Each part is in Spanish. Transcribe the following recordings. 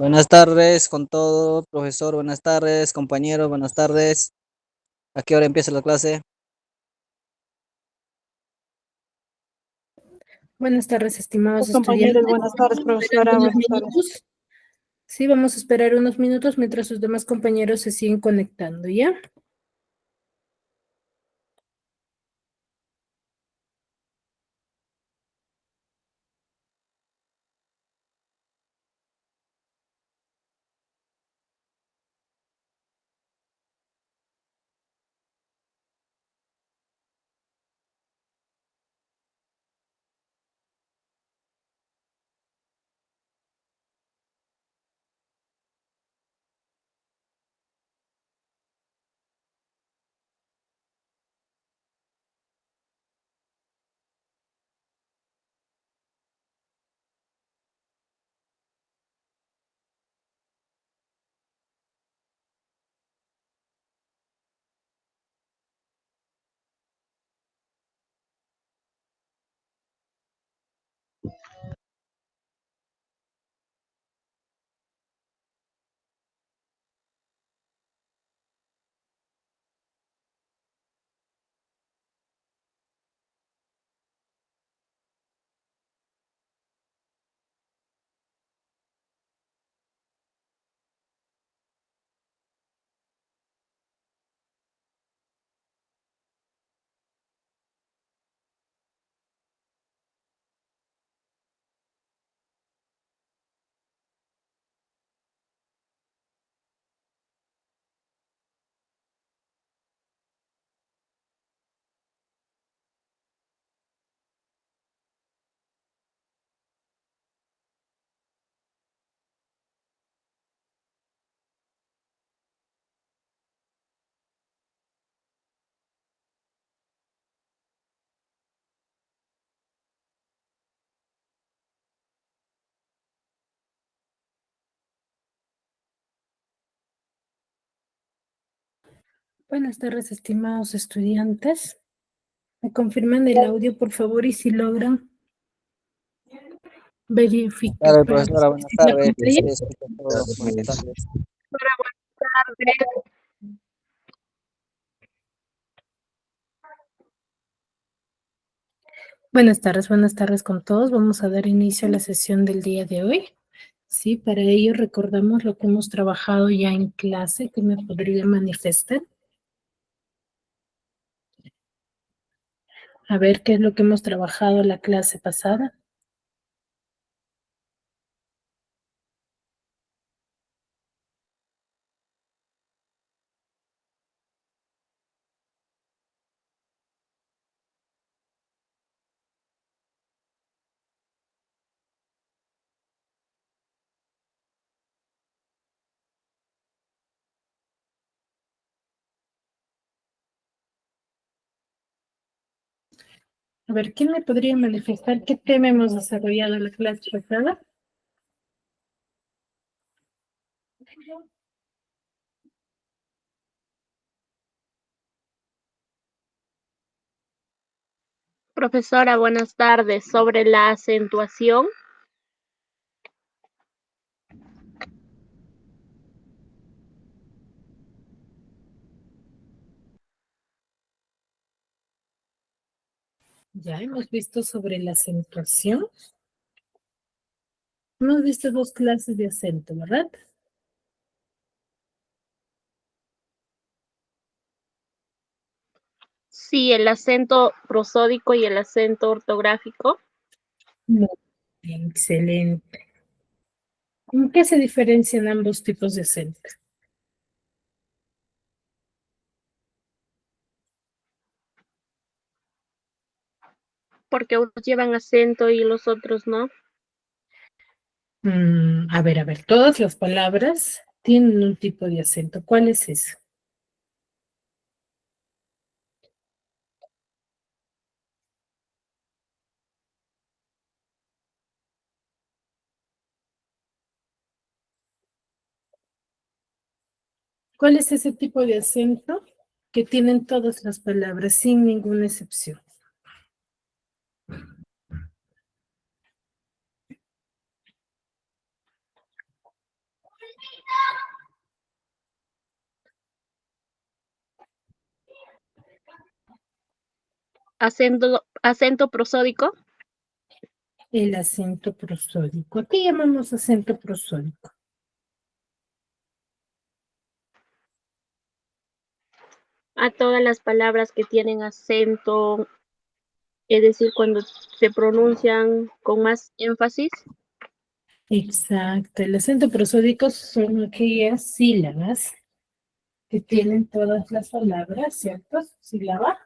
Buenas tardes con todo, profesor. Buenas tardes, compañero. Buenas tardes. ¿A qué hora empieza la clase? Buenas tardes, estimados Compañeros, estudiantes. buenas tardes, profesora. Unos Buenas tardes. minutos. Sí, vamos a esperar unos minutos mientras sus demás compañeros se siguen conectando, ¿ya? Buenas tardes, estimados estudiantes. ¿Me confirman el audio, por favor? Y si logran verificar Claro, para profesora. Buenas la tardes. pantalla. Sí, escucho todo. Buenas tardes. Buenas tardes con todos. Vamos a dar inicio a la sesión del día de hoy. Sí, para ello recordamos lo que hemos trabajado ya en clase, que me podría manifestar. A ver qué es lo que hemos trabajado la clase pasada. A ver, ¿quién me podría manifestar qué tema hemos desarrollado la clase pasada? Profesora, buenas tardes. Sobre la acentuación. Ya hemos visto sobre la acentuación. Hemos visto dos clases de acento, ¿verdad? Sí, el acento prosódico y el acento ortográfico. Muy bien, excelente. ¿En qué se diferencian ambos tipos de acento? Porque unos llevan acento y los otros no. A ver, todas las palabras tienen un tipo de acento. ¿Cuál es eso? ¿Cuál es ese tipo de acento que tienen todas las palabras sin ninguna excepción? acento prosódico. El acento prosódico. ¿A qué llamamos acento prosódico? A todas las palabras que tienen acento, es decir, cuando se pronuncian con más énfasis. Exacto. El acento prosódico son aquellas sílabas que tienen todas las palabras, ¿cierto? Sílaba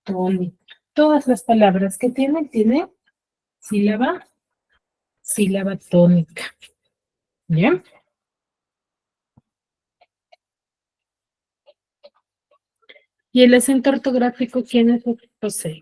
tónica. Todas las palabras que tienen sílaba, sílaba tónica. ¿Ya? Y el acento ortográfico, ¿quiénes lo poseen?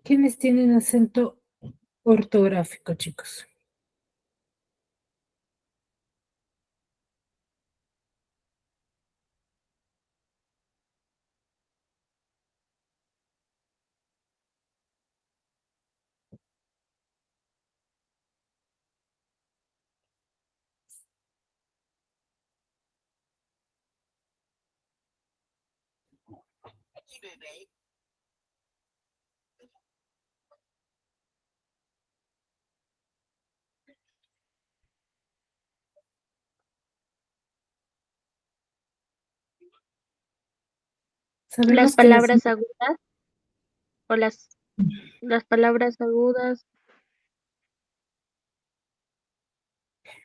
¿Quiénes tienen acento ortográfico, chicos? Las Sabemos que el palabras acento... agudas o las palabras agudas.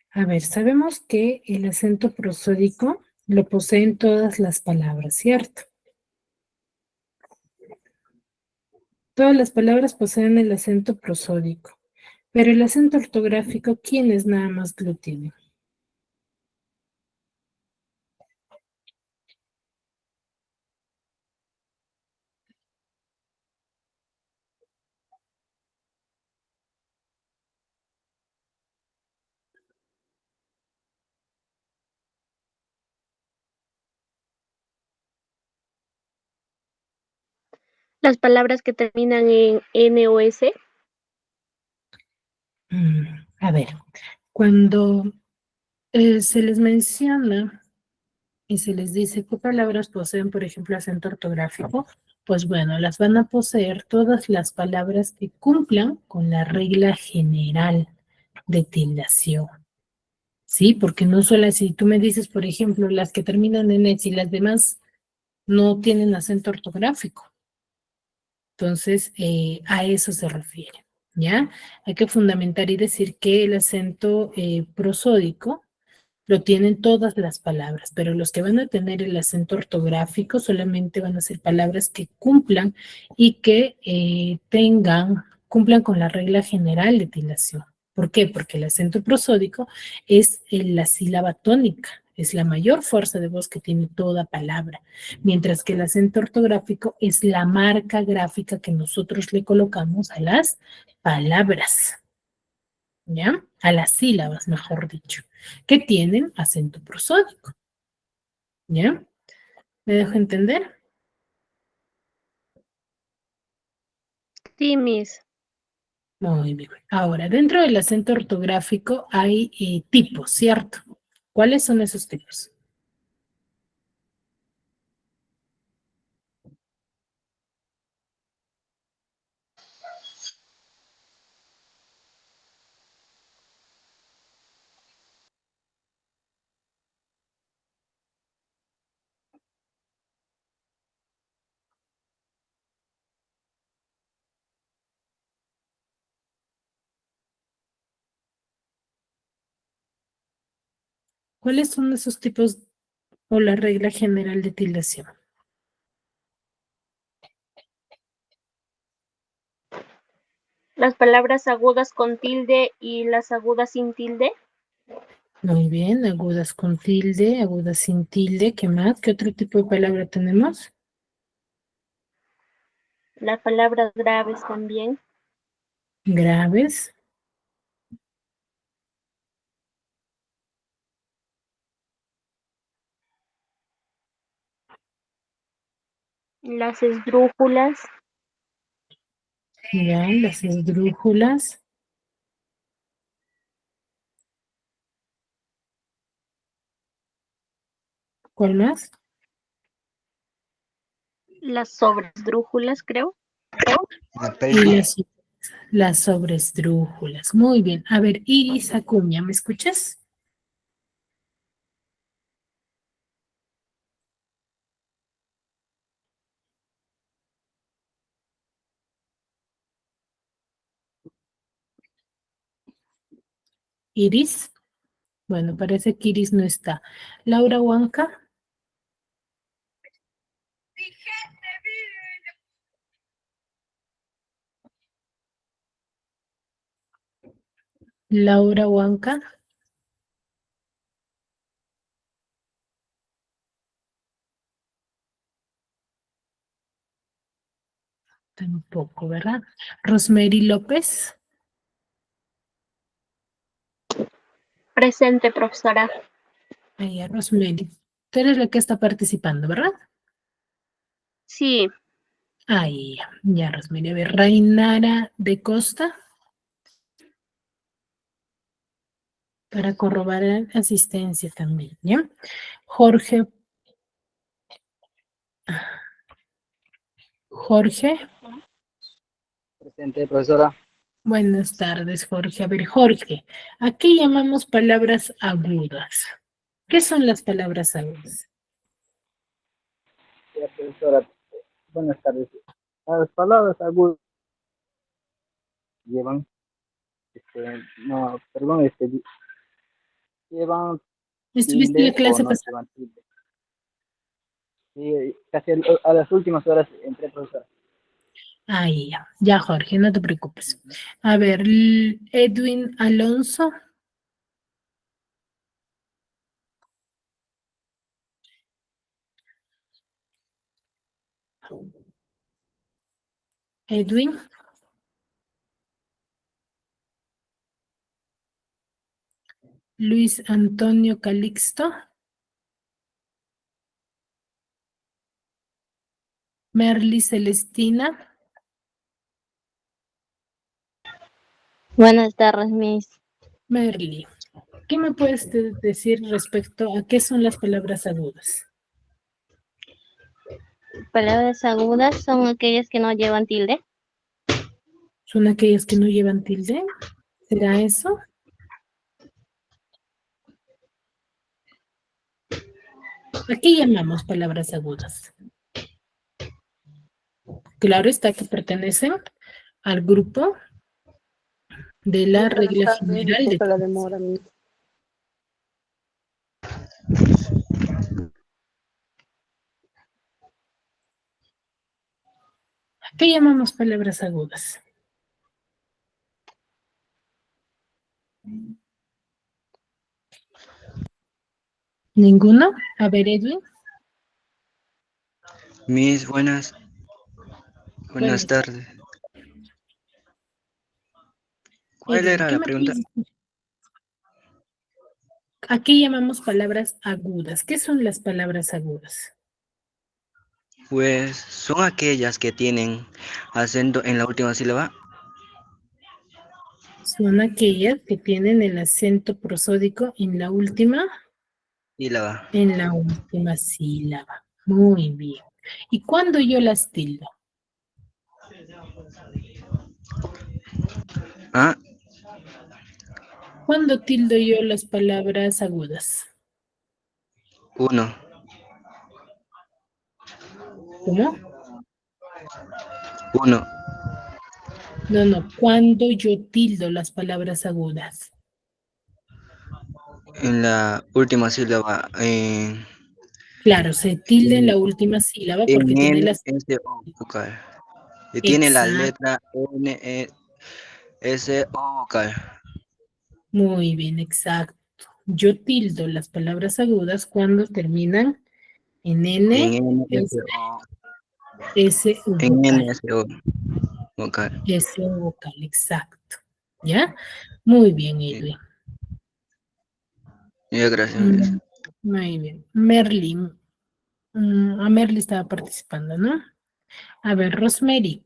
A ver, sabemos que el acento prosódico lo poseen todas las palabras, ¿cierto? Todas las palabras poseen el acento prosódico, pero el acento ortográfico, ¿quiénes nada más lo tienen? Las palabras que terminan en N o S. A ver, cuando se les menciona y se les dice qué palabras poseen, por ejemplo, acento ortográfico, pues bueno, las van a poseer todas las palabras que cumplan con la regla general de tildación. Sí, porque no solo si tú me dices, por ejemplo, las que terminan en S y las demás no tienen acento ortográfico. Entonces, a eso se refiere, ¿ya? Hay que fundamentar y decir que el acento prosódico lo tienen todas las palabras, pero los que van a tener el acento ortográfico solamente van a ser palabras que cumplan y que cumplan con la regla general de tilación. ¿Por qué? Porque el acento prosódico es la sílaba tónica, es la mayor fuerza de voz que tiene toda palabra, mientras que el acento ortográfico es la marca gráfica que nosotros le colocamos a las palabras. ¿Ya? A las sílabas, mejor dicho, que tienen acento prosódico, ¿ya? ¿Me dejo entender? Sí, mis. Muy bien. Ahora, dentro del acento ortográfico hay tipos, ¿cierto? ¿Cuáles son esos tipos? ¿Cuáles son esos tipos o la regla general de tildación? Las palabras agudas con tilde y las agudas sin tilde. Muy bien, agudas con tilde, agudas sin tilde. ¿Qué más? ¿Qué otro tipo de palabra tenemos? Las palabras graves también. Graves. Las esdrújulas. Ya, las esdrújulas. ¿Cuál más? Las sobresdrújulas, creo. Y las sobresdrújulas. Muy bien. A ver, Iris Acuña, ¿me escuchas? Iris. Bueno, parece que Iris no está. Laura Huanca. Laura Huanca. Tampoco, ¿verdad? Rosemary López. Presente, profesora. Ahí, Rosemary. Tú eres la que está participando, ¿verdad? Sí. Ahí, ya, Rosemary. A ver, Rainara de Costa. Para corroborar asistencia también, ¿ya? Jorge. Jorge. Presente, profesora. Buenas tardes, Jorge. A ver, Jorge, ¿a qué llamamos palabras agudas? ¿Qué son las palabras agudas? Ya, profesora, buenas tardes. Las palabras agudas llevan, no, perdón, llevan ¿Estuviste en la tilde o clase no pasada? llevan tilde. Sí, casi a las últimas horas entré, profesora. Ahí, ya, Jorge, no te preocupes. A ver, Edwin Alonso. Edwin. Luis Antonio Calixto. Merly Celestina. Buenas tardes, Miss. Merly, ¿qué me puedes decir respecto a qué son las palabras agudas? Palabras agudas son aquellas que no llevan tilde. ¿Son aquellas que no llevan tilde? ¿Será eso? ¿A qué llamamos palabras agudas? Claro está que pertenecen al grupo de la regla general de La tildes. demora, Miss. ¿A qué llamamos palabras agudas? ¿Ninguno? A ver, Edwin. Miss, buenas Buenas. tardes. ¿Cuál Edwin, era ¿qué la me pregunta? puedes decir? ¿A qué llamamos palabras agudas? ¿Qué son las palabras agudas? Pues son aquellas que tienen acento en la última sílaba. Son aquellas que tienen el acento prosódico Sílaba. en la última sílaba. Muy bien. ¿Y cuándo yo las tildo? Ah, ¿Cuándo tildo yo las palabras agudas? uno. ¿Cómo? Uno. No, ¿cuándo yo tildo las palabras agudas? en la última sílaba, Claro, se tilda en la última sílaba porque en tiene N, las... S, O vocal. Y tiene la Exacto, letra N, S, O vocal. muy bien, exacto. Yo tildo las palabras agudas cuando terminan en En N, N, S, S, O. S, U En N, vocal. S, O vocal. S, U vocal, exacto. ¿Ya? Muy bien, Sí. Edwin. Ya, gracias, Miss. Mm, muy bien. Merlin. A Merly estaba participando, ¿no? A ver, Rosemary.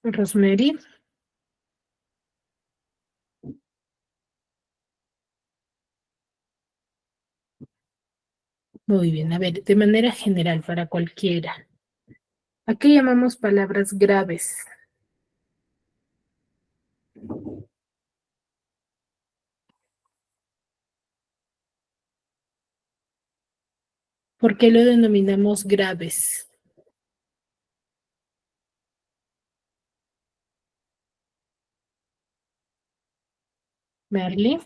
Rosemary. Muy bien. A ver, de manera general, para cualquiera. ¿A qué llamamos palabras graves? ¿Por qué lo denominamos graves? Merly.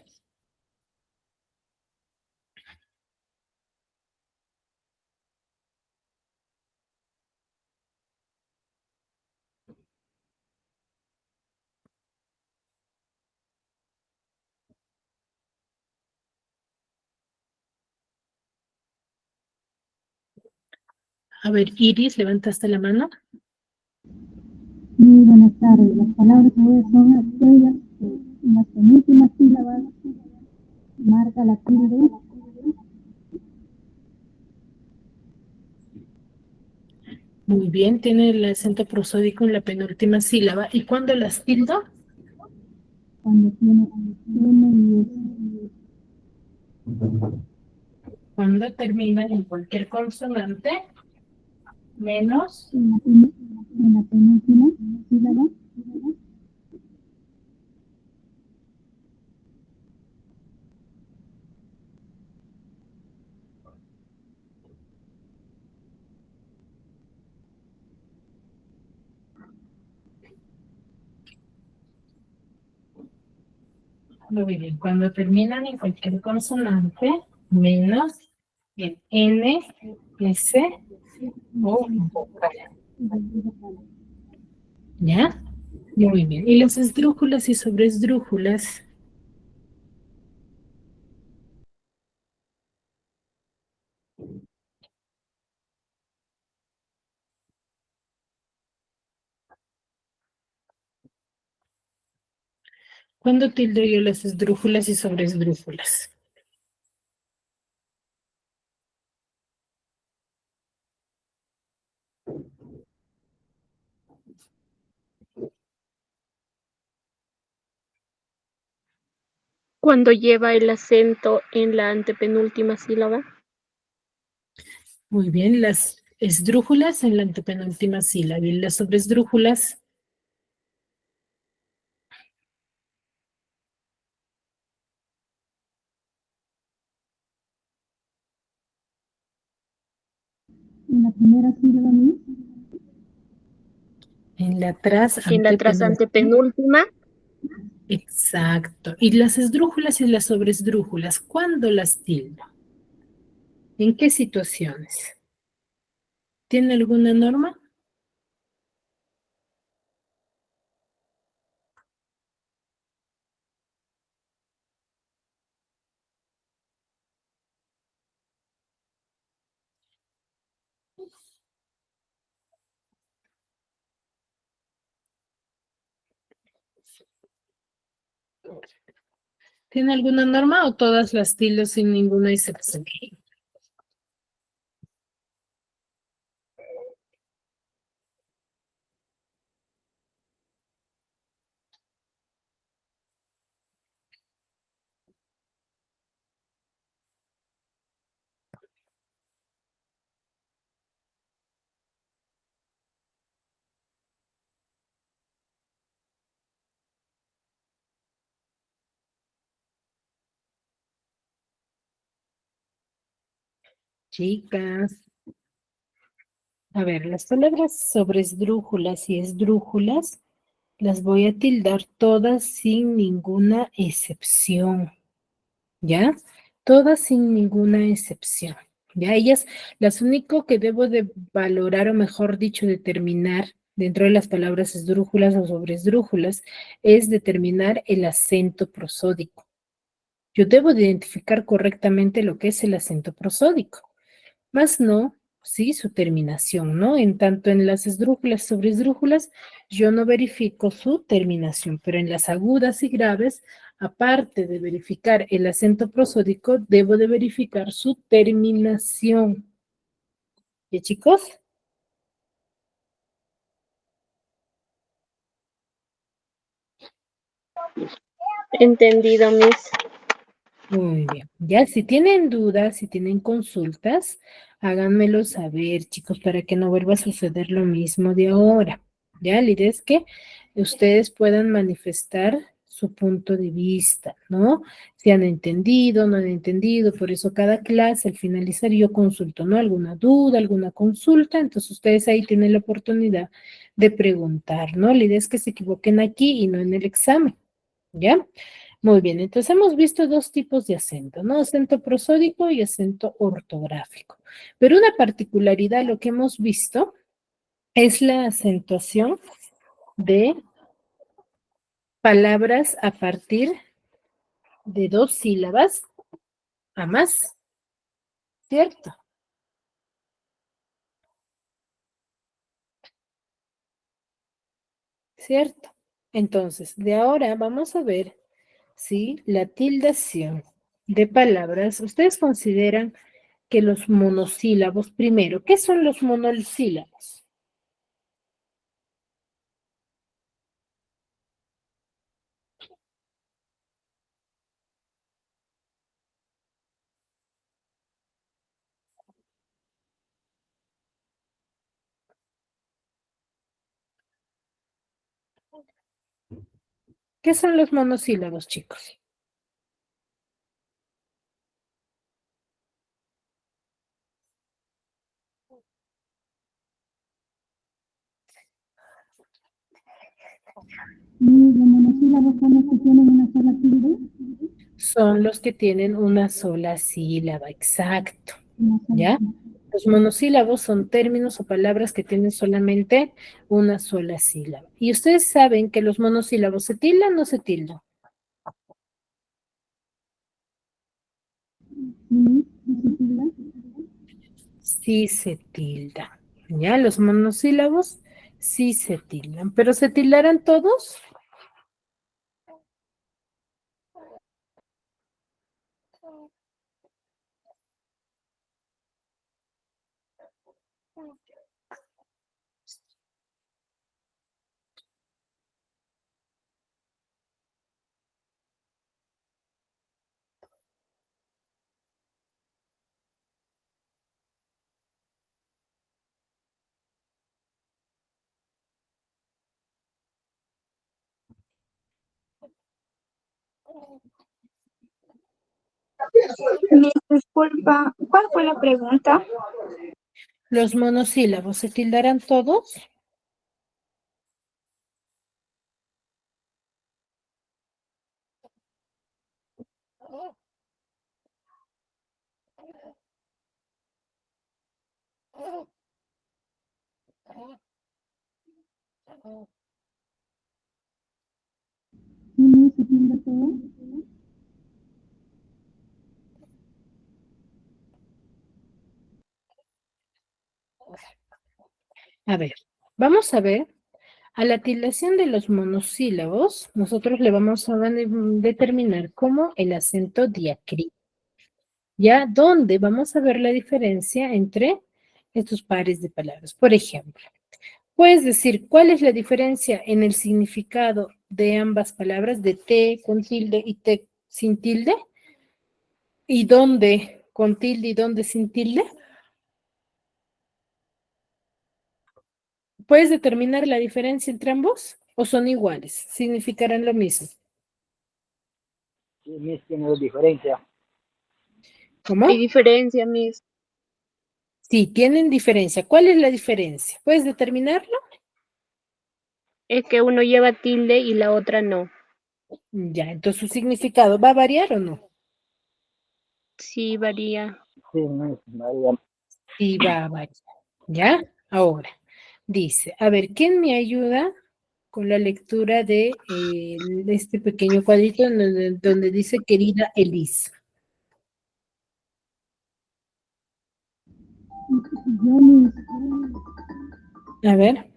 A ver, Iris, levantaste la mano. Muy buenas tardes. Las palabras agudas son aquellas que en las penúltimas sílabas marca la tilde. Muy bien, tiene el acento prosódico en la penúltima sílaba. ¿Y cuándo las tildo? Cuando tiene N y S. Cuando terminan en cualquier consonante, menos. En la penúltima sílaba. Muy bien, cuando terminan en cualquier consonante, menos en N, S o vocal. ¿Ya? Muy bien. ¿Y las esdrújulas y sobresdrújulas? ¿Cuándo tildo yo las esdrújulas y sobresdrújulas? Cuando lleva el acento en la antepenúltima sílaba. Muy bien, las esdrújulas en la antepenúltima sílaba y las sobresdrújulas En la primera sílaba, Miss. en la tras En la tras antepenúltima. antepenúltima. Exacto. ¿Y las esdrújulas y las sobresdrújulas? ¿Cuándo las tildo? ¿En qué situaciones? ¿Tiene alguna norma? ¿Tiene alguna norma o todas las tildo sin ninguna excepción? Chicas, A ver, las palabras sobre esdrújulas y esdrújulas las voy a tildar todas sin ninguna excepción, ¿ya? Todas sin ninguna excepción, ¿ya? Ellas, las único que debo de valorar, o mejor dicho, determinar dentro de las palabras esdrújulas o sobre esdrújulas, es determinar el acento prosódico. Yo debo de identificar correctamente lo que es el acento prosódico, más no, sí, su terminación, ¿no? En tanto en las esdrújulas sobre esdrújulas, yo no verifico su terminación, pero en las agudas y graves, aparte de verificar el acento prosódico, debo de verificar su terminación. ¿Ya, chicos? Entendido, Miss. Muy bien. Ya, si tienen dudas, si tienen consultas, háganmelo saber, chicos, para que no vuelva a suceder lo mismo de ahora. Ya, la idea es que ustedes puedan manifestar su punto de vista, ¿no? Si han entendido, no han entendido, por eso cada clase al finalizar yo consulto, ¿no? Alguna duda, alguna consulta, entonces ustedes ahí tienen la oportunidad de preguntar, ¿no? La idea es que se equivoquen aquí y no en el examen, ¿ya? Muy bien, entonces hemos visto dos tipos de acento, ¿no? Acento prosódico y acento ortográfico. Pero una particularidad, lo que hemos visto, es la acentuación de palabras a partir de dos sílabas a más, ¿cierto? ¿Cierto? Entonces, de ahora vamos a ver si la tildación de palabras, ustedes consideran que los monosílabos, primero, ¿qué son los monosílabos? ¿Qué son los monosílabos, chicos? Y los monosílabos son los que tienen una sola tilde. Son los que tienen una sola sílaba, exacto, Una sola ¿ya? tilde. Los monosílabos son términos o palabras que tienen solamente una sola sílaba. Y ustedes saben que los monosílabos se tildan o no se tildan. Sí, ¿no se tilda? Sí se tildan, ¿ya? Los monosílabos sí se tildan, pero ¿se tildarán todos? Disculpa, ¿cuál fue la pregunta? ¿Los monosílabos se tildarán todos? Sí, ¿no se tilda todo? A ver, vamos a ver. A la tildación de los monosílabos, nosotros le vamos a determinar como el acento diacrítico, ¿ya? Donde vamos a ver la diferencia entre estos pares de palabras. Por ejemplo, puedes decir cuál es la diferencia en el significado de ambas palabras, de T con tilde y T sin tilde, y dónde con tilde y dónde sin tilde. ¿Puedes determinar la diferencia entre ambos o son iguales? ¿Significarán lo mismo? Sí, Miss, tiene dos diferencias. ¿Cómo? Hay diferencia, Miss. Sí, tienen diferencia. ¿Cuál es la diferencia? ¿Puedes determinarlo? Es que uno lleva tilde y la otra no. Ya, entonces su significado va a variar o no? Sí, varía. Sí, Miss María. Sí, va a variar. ¿Ya? Ahora, dice, a ver, ¿quién me ayuda con la lectura de este pequeño cuadrito donde dice querida Elisa? Yo mis A ver.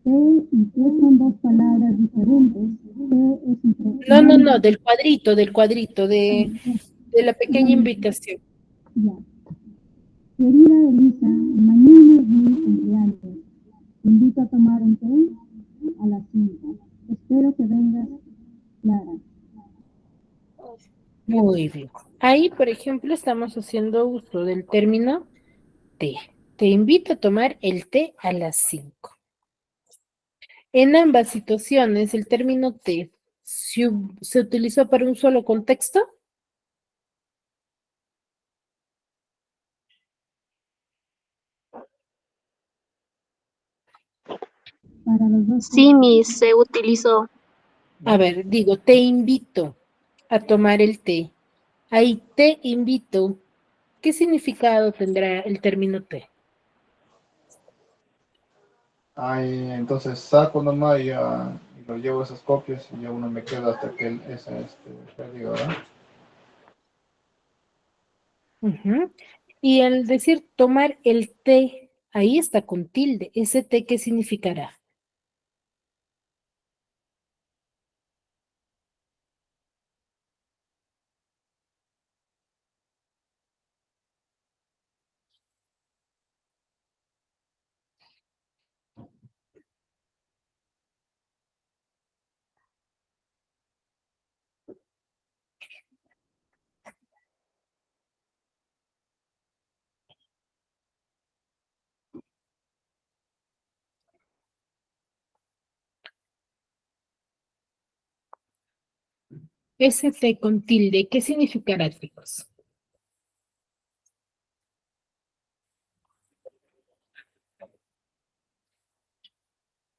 T y T son dos palabras diferentes. T es un No, pronombre. del cuadrito, de la pequeña invitación. Ya. Querida Elisa, mañana es mi cumpleaños. Te invito a tomar un té a las 5. Espero que vengas, Clara. Muy bien. Ahí, por ejemplo, estamos haciendo uso del término té. Te invito a tomar el té a las 5. En ambas situaciones, el término té se utilizó para un solo contexto. Para los dos. Sí, Miss, se utilizó. A ver, digo, te invito a tomar el té. Ahí te invito. ¿Qué significado tendrá el término té? Ahí entonces saco nomás y, y lo llevo esas copias y ya uno me queda hasta que diga, ¿verdad? Ujú. Y al decir tomar el té, ahí está con tilde. ¿Ese té qué significará? Ese té con tilde, ¿qué significará, chicos?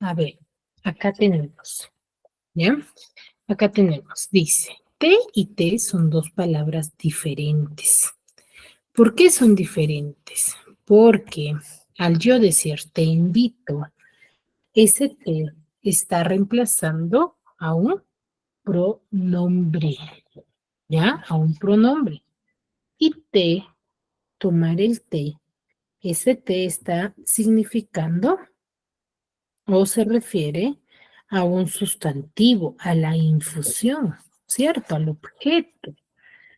A ver, acá tenemos, ¿ya? Acá tenemos, dice, té y té son dos palabras diferentes. ¿Por qué son diferentes? Porque al yo decir te invito, ese té está reemplazando a un pronombre, ¿ya? A un pronombre. Y té, tomar el té, ese té está significando o se refiere a un sustantivo, a la infusión, ¿cierto? Al objeto.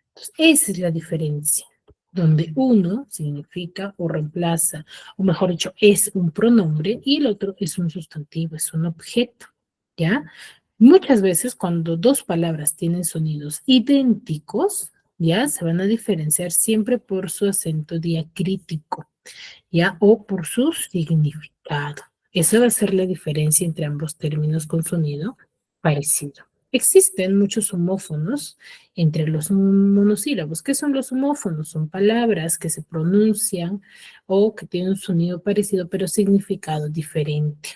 Entonces, esa es la diferencia, donde uno significa o reemplaza, o mejor dicho, es un pronombre y el otro es un sustantivo, es un objeto, ¿ya? Muchas veces cuando dos palabras tienen sonidos idénticos, ¿ya? Se van a diferenciar siempre por su acento diacrítico, ¿ya? O por su significado. Esa va a ser la diferencia entre ambos términos con sonido parecido. Existen muchos homófonos entre los monosílabos. ¿Qué son los homófonos? Son palabras que se pronuncian o que tienen un sonido parecido, pero significado diferente,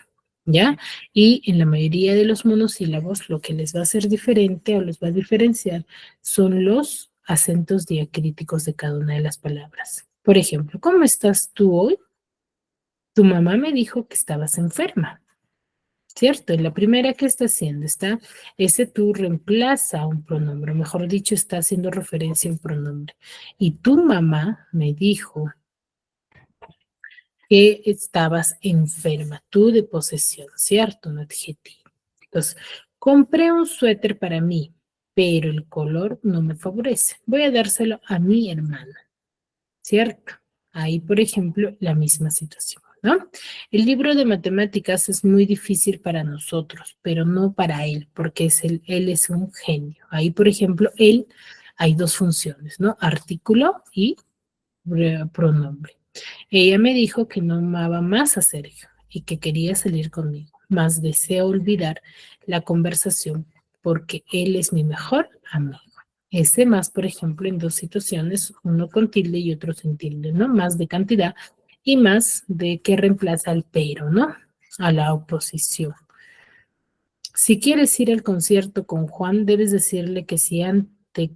¿ya? Y en la mayoría de los monosílabos, lo que les va a hacer diferente o les va a diferenciar son los acentos diacríticos de cada una de las palabras. Por ejemplo, ¿cómo estás tú hoy? Tu mamá me dijo que estabas enferma, ¿cierto? Y la primera que está haciendo está, ese tú reemplaza a un pronombre, mejor dicho, está haciendo referencia a un pronombre. Y tu mamá me dijo que estabas enferma, tú de posesión, ¿cierto? Un adjetivo. Entonces, compré un suéter para mí, pero el color no me favorece. Voy a dárselo a mi hermana. ¿Cierto? Ahí, por ejemplo, la misma situación, ¿no? El libro de matemáticas es muy difícil para nosotros, pero no para él, porque él es un genio. Ahí, por ejemplo, él, hay dos funciones, ¿no? Artículo y pronombre. Ella me dijo que no amaba más a Sergio y que quería salir conmigo, mas deseo olvidar la conversación porque él es mi mejor amigo. Ese más, por ejemplo, en dos situaciones, uno con tilde y otro sin tilde, ¿no? Más de cantidad y más de que reemplaza al pero, ¿no? A la oposición. Si quieres ir al concierto con Juan, debes decirle que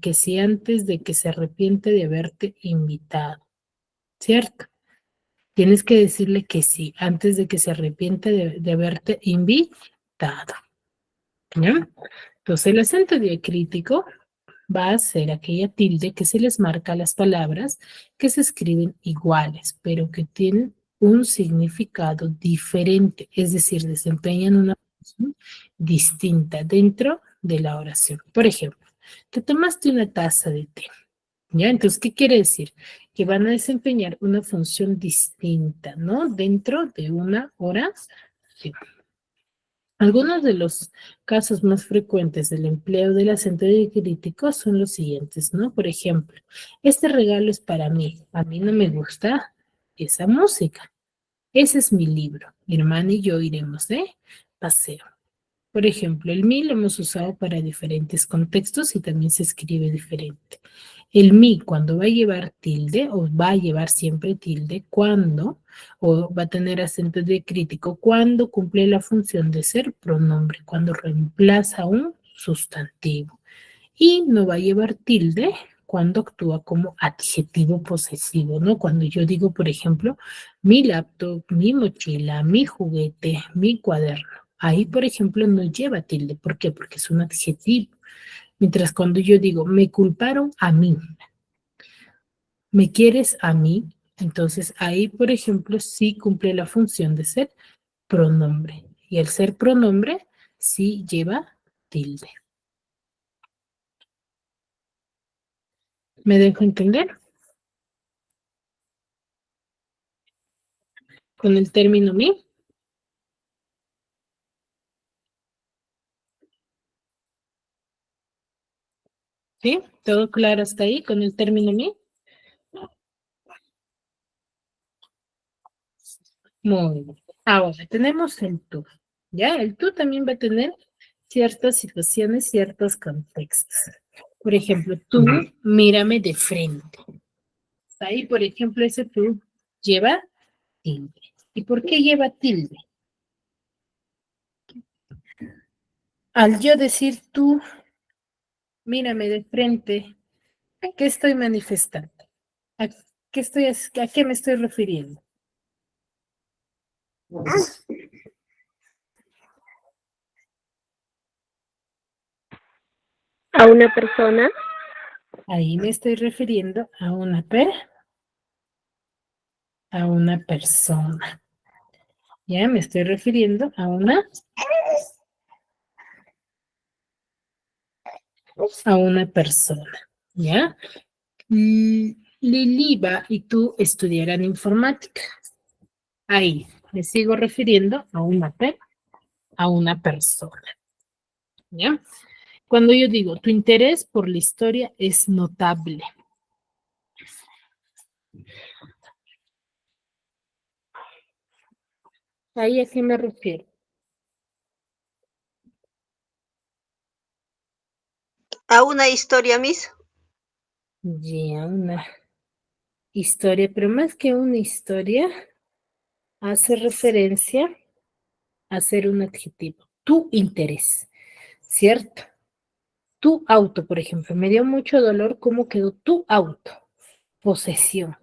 que sí antes de que se arrepiente de haberte invitado, ¿cierto? Tienes que decirle que sí antes de que se arrepiente de haberte invitado, ¿ya? Entonces el acento diacrítico va a ser aquella tilde que se les marca a las palabras que se escriben iguales, pero que tienen un significado diferente, es decir, desempeñan una función distinta dentro de la oración. Por ejemplo, te tomaste una taza de té, ¿ya? Entonces, ¿qué quiere decir? Que van a desempeñar una función distinta, ¿no? Dentro de una oración. Algunos de los casos más frecuentes del empleo del acento diacrítico son los siguientes, ¿no? Por ejemplo, este regalo es para mí. A mí no me gusta esa música. Ese es mi libro. Mi hermana y yo iremos de paseo. Por ejemplo, el mi lo hemos usado para diferentes contextos y también se escribe diferente. El mi cuando va a llevar tilde o va a llevar siempre tilde cuando o va a tener acento diacrítico cuando cumple la función de ser pronombre, cuando reemplaza un sustantivo. Y no va a llevar tilde cuando actúa como adjetivo posesivo, ¿no? Cuando yo digo, por ejemplo, mi laptop, mi mochila, mi juguete, mi cuaderno. Ahí, por ejemplo, no lleva tilde. ¿Por qué? Porque es un adjetivo. Mientras cuando yo digo, me culparon a mí, me quieres a mí, entonces ahí, por ejemplo, sí cumple la función de ser pronombre. Y el ser pronombre sí lleva tilde. ¿Me dejo entender? Con el término mi. ¿Sí? ¿Todo claro hasta ahí con el término mi? Muy bien. Ahora, tenemos el tú. ¿Ya? El tú también va a tener ciertas situaciones, ciertos contextos. Por ejemplo, tú mírame de frente. Ahí, por ejemplo, ese tú lleva tilde. ¿Y por qué lleva tilde? Al yo decir tú, mírame de frente, ¿a qué estoy manifestando? ¿A a qué me estoy refiriendo? A una persona. Ahí me estoy refiriendo a una persona. Ya me estoy refiriendo a una persona. ¿Ya? Liliva y tú estudiarán informática. Ahí me sigo refiriendo a una persona. ¿Ya? Cuando yo digo, tu interés por la historia es notable. ¿Ahí a qué me refiero? A una historia, Miss. Ya, una historia, pero más que una historia, hace referencia a ser un adjetivo. Tu interés, ¿cierto? Tu auto, por ejemplo, me dio mucho dolor cómo quedó tu auto. Posesión,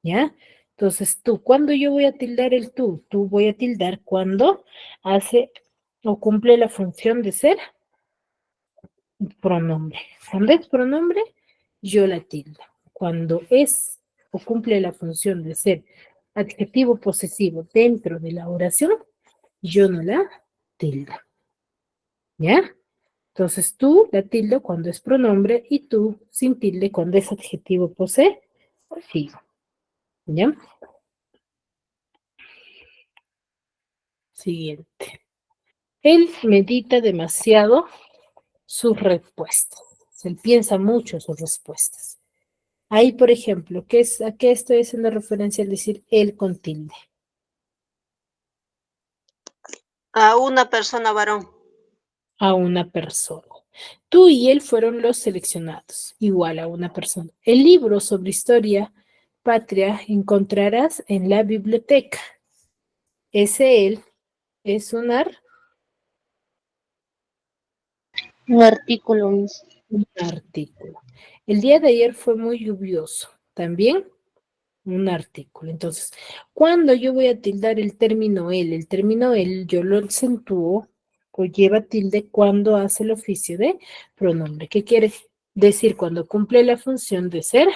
¿ya? Entonces tú, ¿cuándo yo voy a tildar el tú? Tú voy a tildar cuando hace o cumple la función de ser pronombre. Cuando es pronombre, yo la tildo. Cuando es o cumple la función de ser adjetivo posesivo dentro de la oración, yo no la tildo. ¿Ya? Entonces tú la tildo cuando es pronombre y tú sin tilde cuando es adjetivo posesivo. ¿Ya? Siguiente. Él medita demasiado sus respuestas. Él piensa mucho sus respuestas. Ahí, por ejemplo, ¿a qué estoy haciendo referencia al decir él con tilde? A una persona varón. A una persona. Tú y él fueron los seleccionados, igual a una persona. El libro sobre historia patria encontrarás en la biblioteca. Ese él es Un artículo, Miss. un artículo. El día de ayer fue muy lluvioso. También un artículo. Entonces, cuando yo voy a tildar el término él yo lo acentúo o lleva tilde cuando hace el oficio de pronombre. ¿Qué quiere decir? Cuando cumple la función de ser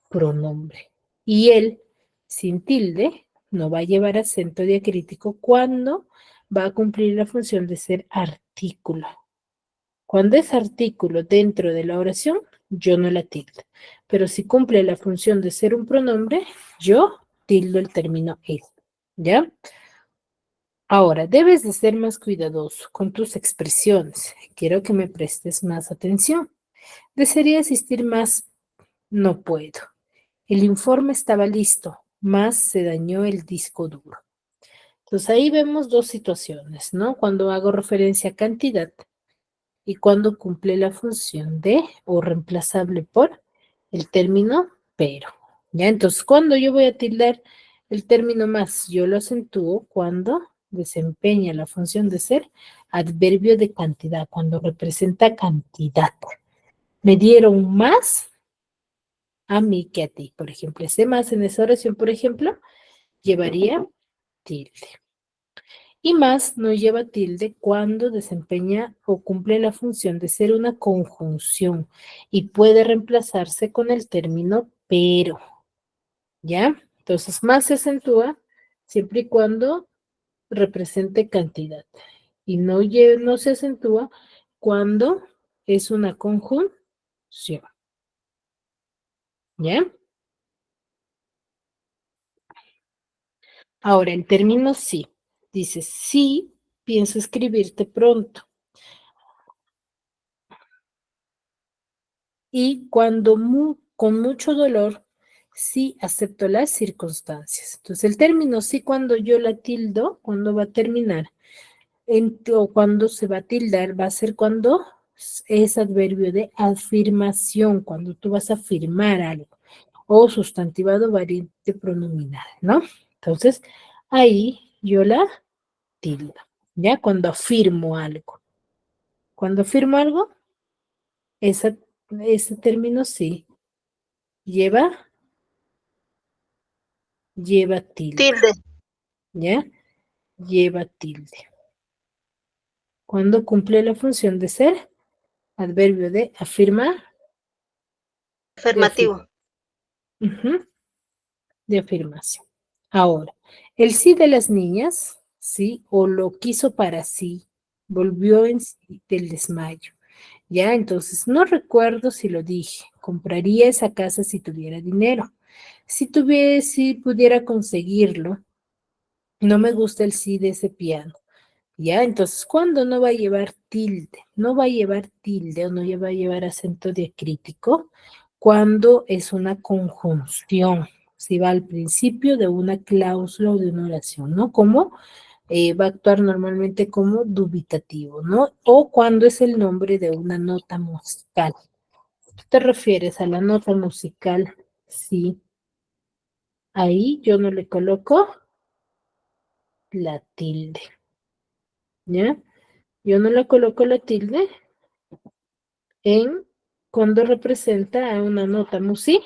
pronombre. Y él, sin tilde, no va a llevar acento diacrítico cuando va a cumplir la función de ser artículo. Cuando es artículo dentro de la oración, yo no la tildo. Pero si cumple la función de ser un pronombre, yo tildo el término él. ¿Ya? Ahora, debes de ser más cuidadoso con tus expresiones. Quiero que me prestes más atención. Desearía asistir más, no puedo. El informe estaba listo, más se dañó el disco duro. Entonces ahí vemos dos situaciones, ¿no? Cuando hago referencia a cantidad y cuando cumple la función de o reemplazable por el término pero. ¿Ya? Entonces, cuando yo voy a tildar el término más, yo lo acentúo cuando desempeña la función de ser adverbio de cantidad, cuando representa cantidad. Me dieron más a mí que a ti, por ejemplo. Ese más en esa oración, por ejemplo, llevaría tilde. Y más no lleva tilde cuando desempeña o cumple la función de ser una conjunción y puede reemplazarse con el término pero, ¿ya? Entonces, más se acentúa siempre y cuando represente cantidad. Y no se acentúa cuando es una conjunción, ¿ya? Ahora, el término sí. Dice, sí, pienso escribirte pronto. Y cuando con mucho dolor, sí acepto las circunstancias. Entonces, el término sí, cuando yo la tildo, cuando va a terminar, o cuando se va a tildar, va a ser cuando es adverbio de afirmación, cuando tú vas a afirmar algo, o sustantivado variante pronominal, ¿no? Entonces, ahí yo la tildo, ¿ya? Cuando afirmo algo. Cuando afirmo algo, esa, ese término sí lleva tilde, Tilde. ¿ya? Lleva tilde. Cuando cumple la función de ser, adverbio de afirmar, de Afirmativo. de afirmación. Ahora, el sí de las niñas, sí, o lo quiso para sí, volvió en sí del desmayo. Ya, entonces no recuerdo si lo dije. Compraría esa casa si tuviera dinero. Si pudiera conseguirlo, no me gusta el sí de ese piano. Ya, entonces, ¿cuándo no va a llevar tilde? No va a llevar tilde o no va a llevar acento diacrítico cuando es una conjunción. Si va al principio de una cláusula o de una oración, ¿no? Como va a actuar normalmente como dubitativo, ¿no? O cuando es el nombre de una nota musical. ¿Tú te refieres a la nota musical? Sí. Ahí yo no le coloco la tilde, ¿ya? Yo no le coloco la tilde en cuando representa a una nota musical.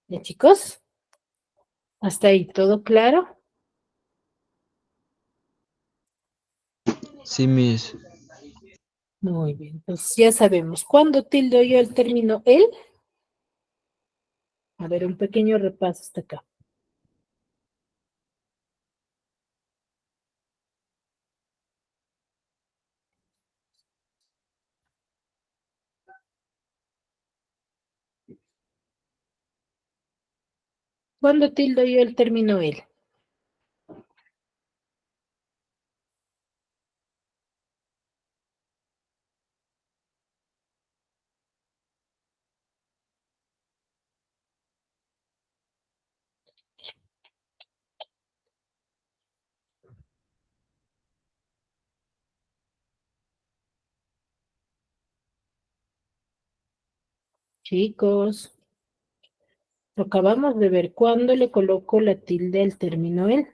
¿Ya, chicos? ¿Hasta ahí todo claro? Sí, Miss. Muy bien, entonces ya sabemos. ¿Cuándo tildo yo el término él? A ver, un pequeño repaso hasta acá. ¿Cuándo tildo yo el término él? Chicos, lo acabamos de ver. ¿Cuándo le coloco la tilde al término el?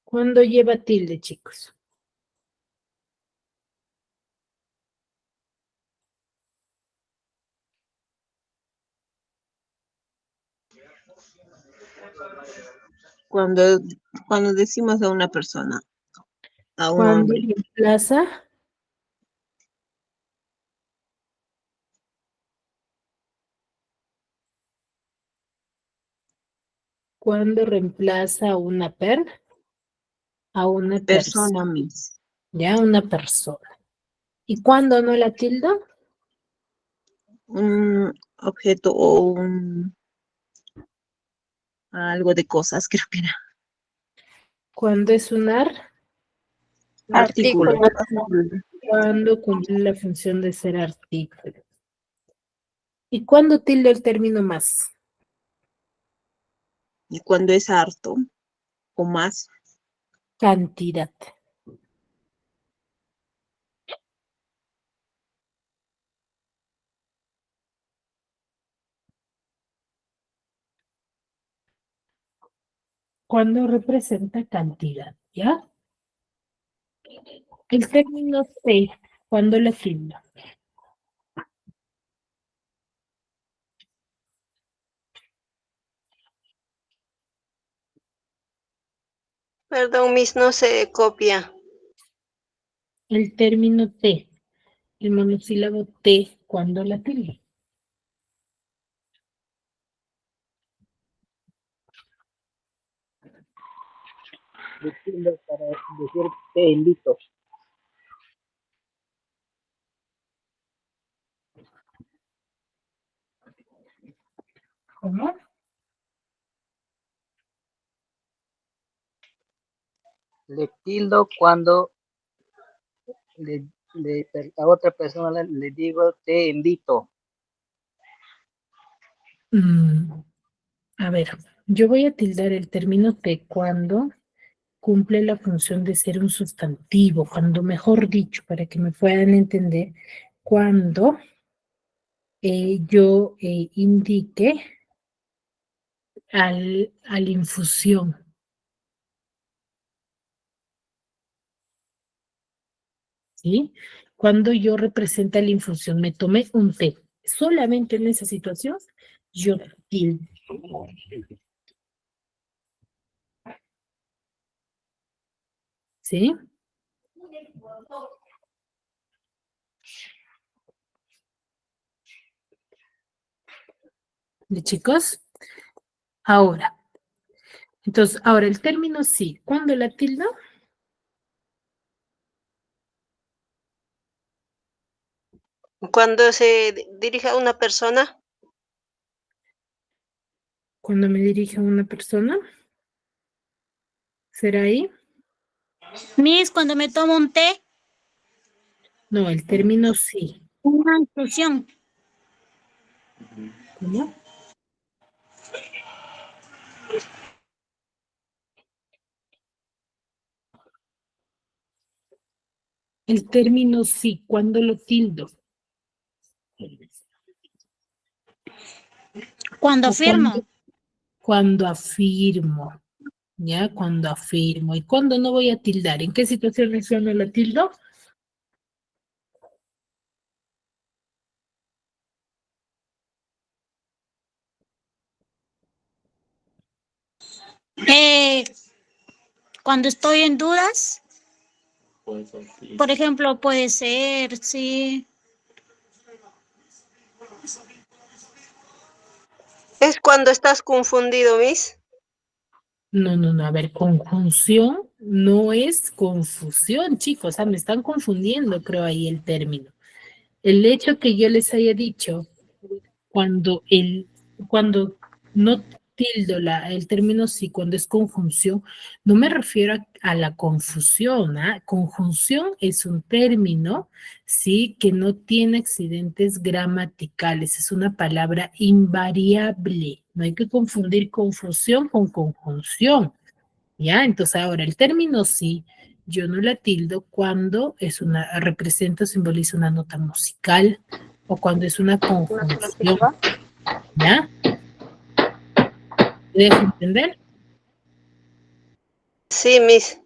¿Cuándo lleva tilde, chicos? Cuando decimos a una persona, a un ¿Cuándo hombre, reemplaza? ¿Cuándo reemplaza a una a una persona? persona misma, Ya, una persona. ¿Y cuándo no la tilda? un objeto o algo de cosas, creo que era. ¿Cuándo es un Artículo. ¿Cuándo cumple la función de ser artículo? ¿Y cuándo tilda el término más? Y cuando es harto o más, Cantidad. Cuando representa cantidad, ¿ya? El término se, ¿cuándo la tilda? perdón, Miss, no se copia. El término te, el monosílabo te, ¿cuándo la tilda? Decirlo para decir te invito. ¿Cómo? Le tildo cuando a otra persona le digo te invito. A ver, yo voy a tildar el término te cuando cumple la función de ser un sustantivo, cuando, mejor dicho, para que me puedan entender, cuando yo indique a la infusión. ¿Sí? Cuando yo representa la infusión, me tomé un té. Solamente en esa situación, yo tildo. ¿Sí? ¿De chicos? Ahora. Entonces, ahora el término sí. ¿Cuándo la tilda? Cuando se dirige a una persona, Cuando me dirijo a una persona. ¿Será ahí? Miss, cuando me tomo un té, No, el término sí. una infusión. ¿Cómo? El término sí, ¿cuándo lo tildo? Cuando ¿O afirmo. Cuando afirmo, ¿ya? Cuando afirmo. ¿Y cuándo no voy a tildar? ¿En qué situaciones yo no la tildo? Cuando estoy en dudas, por ejemplo, puede ser, sí. es cuando estás confundido, Miss. No, no, no. A ver, conjunción no es confusión, chicos. O sea, me están confundiendo, creo, ahí el término. El hecho que yo les haya dicho cuando no tildo el término sí cuando es conjunción, no me refiero a la confusión. ¿Ah? Conjunción es un término, sí, que no tiene accidentes gramaticales, es una palabra invariable. No hay que confundir confusión con conjunción. ¿Ya? Entonces ahora el término sí, yo no la tildo cuando representa o simboliza una nota musical o cuando es una conjunción. ¿Ya? ¿Me dejo entender? Sí, Miss.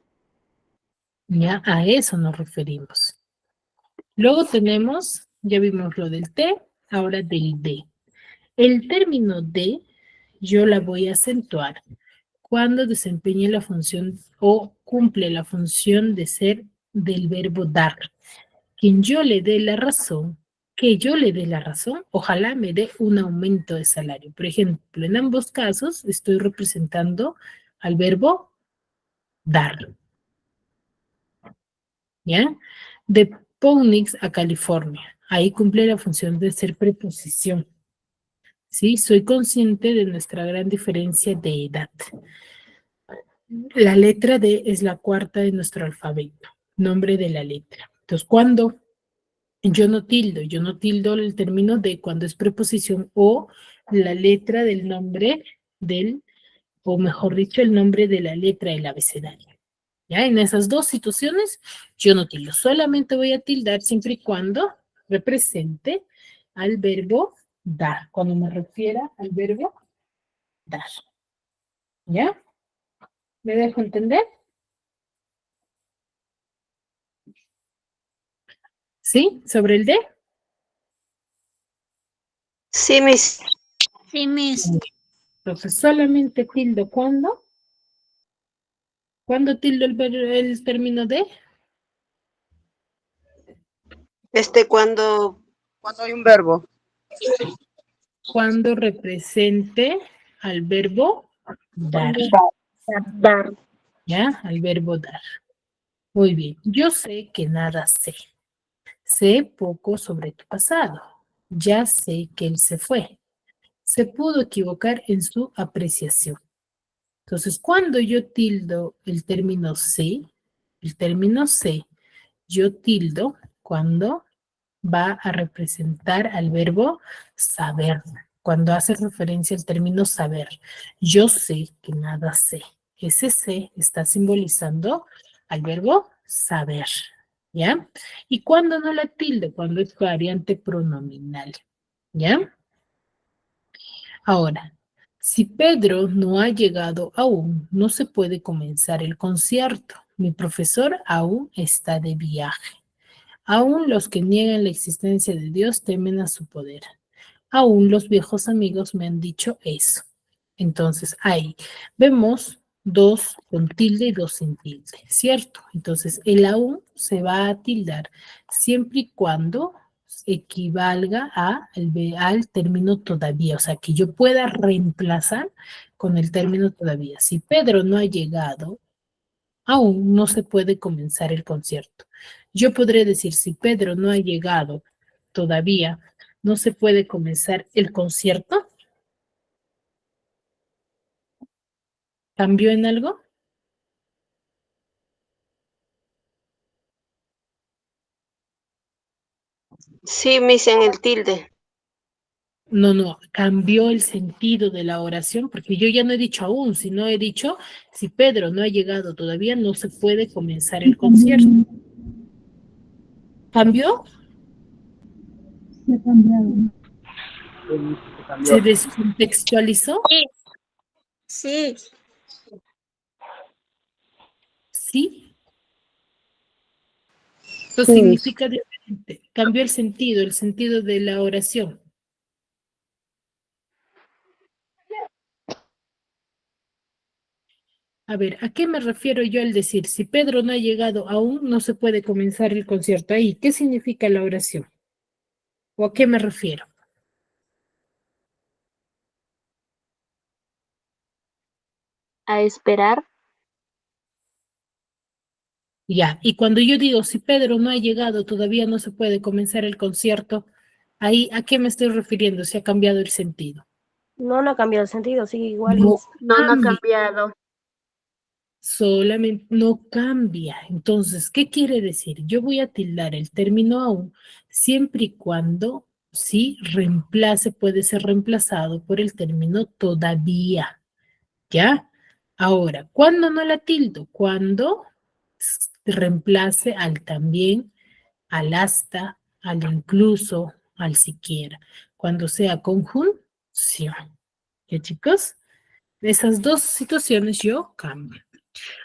Ya, a eso nos referimos. Luego tenemos, ya vimos lo del T, ahora del D. El término D, yo la voy a acentuar cuando desempeñe la función o cumple la función de ser del verbo dar. Quien yo le dé la razón, que yo le dé la razón, ojalá me dé un aumento de salario. Por ejemplo, en ambos casos estoy representando al verbo dar. ¿Ya? De Phoenix a California. Ahí cumple la función de ser preposición. ¿Sí? Soy consciente de nuestra gran diferencia de edad. La letra D es la cuarta de nuestro alfabeto. Nombre de la letra. Entonces, cuando yo no tildo el término D cuando es preposición o la letra del nombre o mejor dicho, el nombre de la letra del abecedario. ¿Ya? En esas dos situaciones, yo no tildo. Solamente voy a tildar siempre y cuando represente al verbo dar. Cuando me refiera al verbo dar. ¿Ya? ¿Me dejo entender? ¿Sí? ¿Sobre el D? Sí, Miss. Sí, Miss. Entonces, solamente tildo cuando. ¿Cuándo tildo el término D? Cuando hay un verbo. Cuando represente al verbo dar. Dar. ¿Ya? Al verbo dar. Muy bien. Yo sé que nada sé. Sé poco sobre tu pasado. Ya sé que él se fue. Se pudo equivocar en su apreciación. Entonces, cuando yo tildo el término sé, yo tildo cuando va a representar al verbo saber. Cuando hace referencia al término saber. Yo sé que nada sé. Ese sé está simbolizando al verbo saber. ¿Ya? Y cuando no la tildo, cuando es variante pronominal. ¿Ya? Ahora, si Pedro no ha llegado aún, no se puede comenzar el concierto. Mi profesor aún está de viaje. Aún los que niegan la existencia de Dios temen a su poder. Aún los viejos amigos me han dicho eso. Entonces, ahí vemos dos con tilde y dos sin tilde, ¿cierto? Entonces, el aún se va a tildar siempre y cuando equivalga al término todavía, o sea, que yo pueda reemplazar con el término todavía. Si Pedro no ha llegado, aún no se puede comenzar el concierto. Yo podré decir, si Pedro no ha llegado todavía, no se puede comenzar el concierto. ¿Cambió en algo? Sí, Miss, en el tilde. No, cambió el sentido de la oración, porque yo ya no he dicho aún, sino he dicho, si Pedro no ha llegado todavía, no se puede comenzar el concierto. ¿Cambió? Se ha cambiado. ¿Se descontextualizó? Sí. Sí. Eso significa diferente. Cambió el sentido de la oración. A ver, ¿a qué me refiero yo al decir, si Pedro no ha llegado aún, no se puede comenzar el concierto ahí? ¿Qué significa la oración? ¿O a qué me refiero? A esperar. Ya, y cuando yo digo, si Pedro no ha llegado, todavía no se puede comenzar el concierto, ahí, ¿a qué me estoy refiriendo? Si ha cambiado el sentido. No, no ha cambiado el sentido, sigue igual. No No ha cambia, cambiado. solamente no cambia. Entonces, ¿qué quiere decir? Yo voy a tildar el término aún siempre y cuando sí reemplace, puede ser reemplazado por el término todavía. ¿Ya? Ahora, ¿cuándo no la tildo? Cuando reemplace al también, al hasta, al incluso, al siquiera. Cuando sea conjunción. ¿Ya, chicos? Esas dos situaciones yo cambio.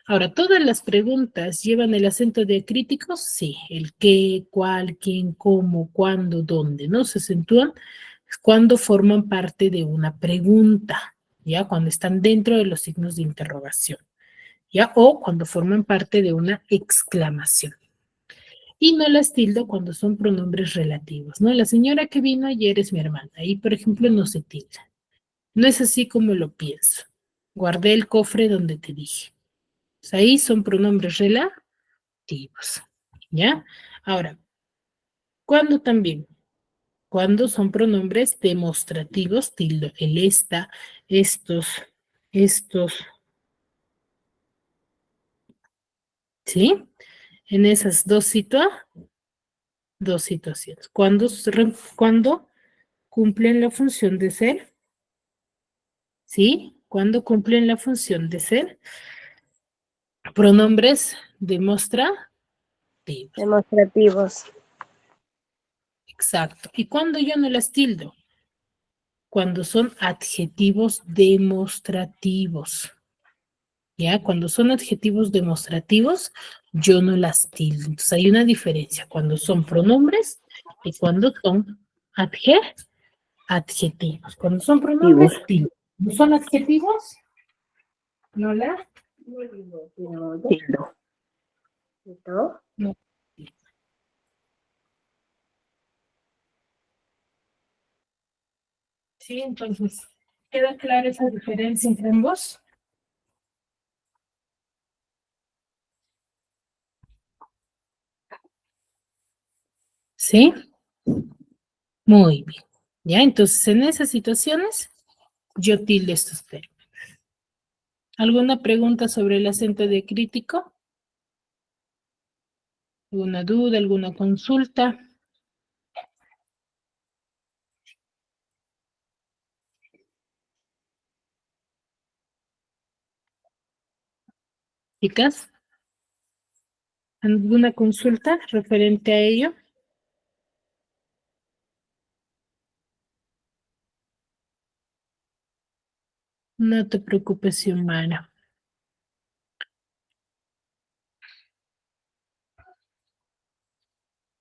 Ahora, ¿todas las preguntas llevan el acento diacrítico? Sí. El qué, cuál, quién, cómo, cuándo, dónde, ¿no? Se acentúan cuando forman parte de una pregunta, ¿ya? Cuando están dentro de los signos de interrogación, ¿ya? O cuando forman parte de una exclamación. Y no las tildo cuando son pronombres relativos, ¿no? La señora que vino ayer es mi hermana. Ahí, por ejemplo, no se tilda. No es así como lo pienso. Guardé el cofre donde te dije. Pues ahí son pronombres relativos, ¿ya? Ahora, ¿cuándo también? Cuando son pronombres demostrativos, tildo el esta, estos, ¿sí? En esas dos situaciones. Cuando cumplen la función de ser, ¿sí? Cuando cumplen la función de ser pronombres demostrativos. Demostrativos. Exacto. ¿Y cuando yo no las tildo? Cuando son adjetivos demostrativos. ¿Ya? Cuando son adjetivos demostrativos, yo no las tildo. Entonces hay una diferencia cuando son pronombres y cuando son adjetivos. Cuando son pronombres, tildo. ¿No son adjetivos? ¿No la? Tildo. No. Sí, entonces, ¿queda clara esa diferencia entre ambos? ¿Sí? Muy bien. Ya, entonces en esas situaciones yo tildo estos términos. ¿Alguna pregunta sobre el acento diacrítico? ¿Alguna duda, alguna consulta? Chicas, ¿alguna consulta referente a ello? No te preocupes, Xiomara.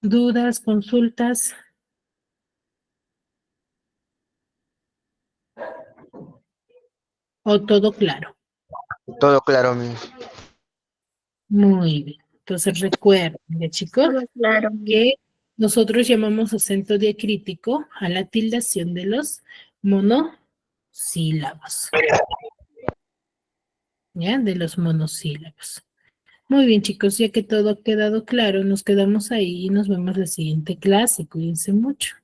¿Dudas, consultas? ¿O todo claro? Todo claro, Miss. Muy bien. Entonces recuerden, ya, chicos, Claro. que nosotros llamamos acento diacrítico a la tildación de los monosílabos. ¿Ya? De los monosílabos. Muy bien, chicos, ya que todo ha quedado claro, nos quedamos ahí y nos vemos la siguiente clase. Cuídense mucho.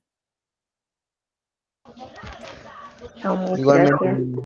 Muchas Igualmente. gracias.